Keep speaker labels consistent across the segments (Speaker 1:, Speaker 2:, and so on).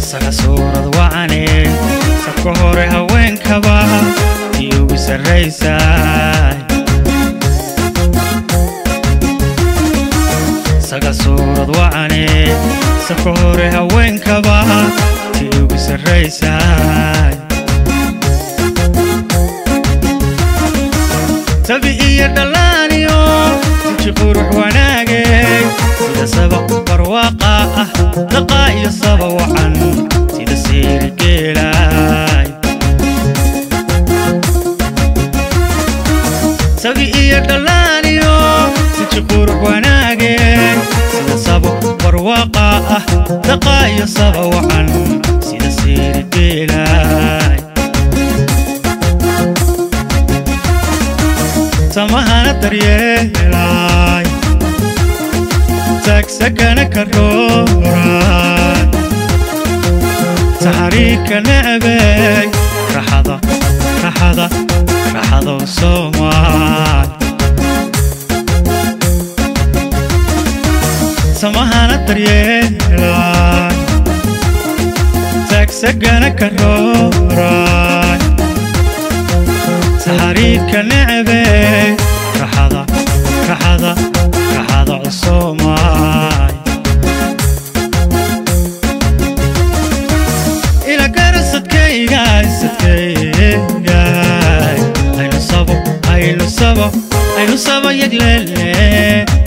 Speaker 1: saga suurad wacane sabka hore haweenkaba tii ugu sarreysay saga suurad wacane sabka hore haweenkaba tii ugu sarreysay sabi iyo dhalaaniyo inji qurux wanaagay sida sabaq barwaaqa ah daqa iyo saba wacan sida siiri geelay sabi iyo dhalaaniyo inji qurux wanaagay sida sabaq barwaaqa ah daqa iyo saba wacan sida siiri geelay samahana daryeelay sagsagana karoray taxriirka necbay raxada Soomaal samahana daryeelay sagsagana karoray taxriirka necbay raxada Soomaal ila karasadkayga aynu sabo yaglele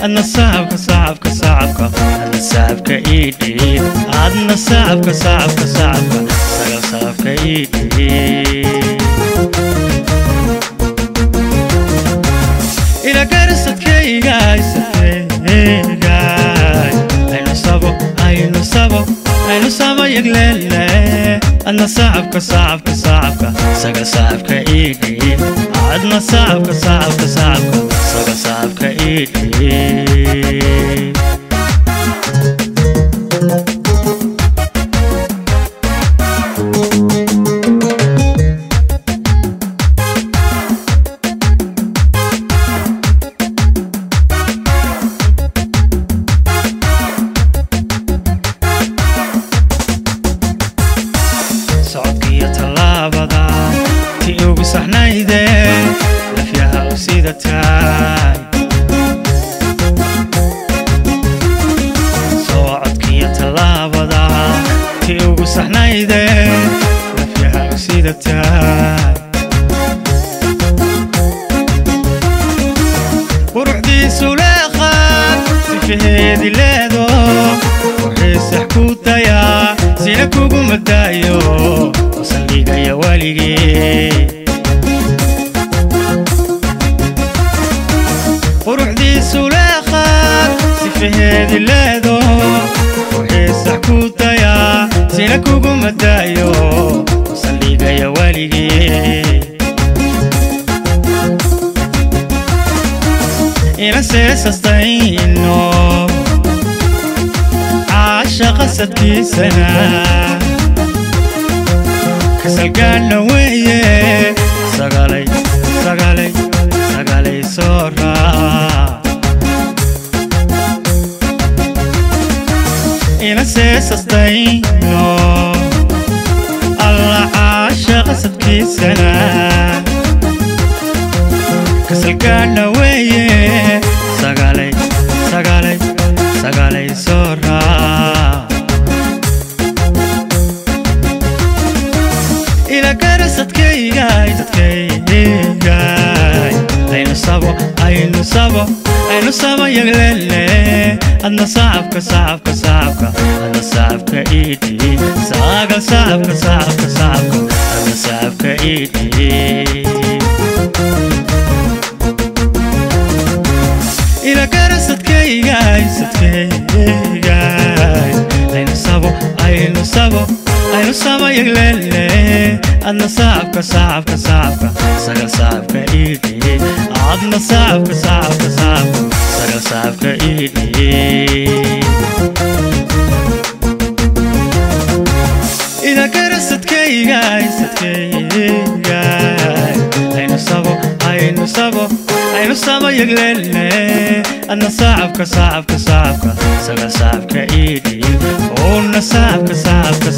Speaker 1: adna saabka idhiib adna saabka sagal saabka idhiib ila karasadkayga aynu sabo yaglele adna saabka sagal saabka idhiib adna saabka sagal saabka idhiib socodkiyo tallaabada tii ugu saxnayde lafyaha u sidatay socodkiyo tallaabada tii ugu saxnayde lafyaha u sidatay quruxdiisu leeqan sifaheedi leedo ruuxii sax ku dayaa sina kugu madaayo wasalligaya waligii quruxdiisu leeqan sifaheedi leedo ruuxii sax ku dayaa sina kugu madaayo wasalligaya waligii ina seesastayno caashaqa sadkiisana kasalgaana weeye sagalay soo raac ina seesastayno alla caashaqa sadkiisana kasalgaana weeye sagalay soo raac ila karasadkayga aynu sabo yaglele adna saabka adna saabka idhiib sagal saabka adna saabka idhiib ila karasadkayga aynu sabo yaglele adna saabka sagal saabka idhiib adna saabka sagal saabka idhiib ila karasadkayga aynu sabo aynu samayag leelne adna saacabka saga saacabka iidhiib oona saacabka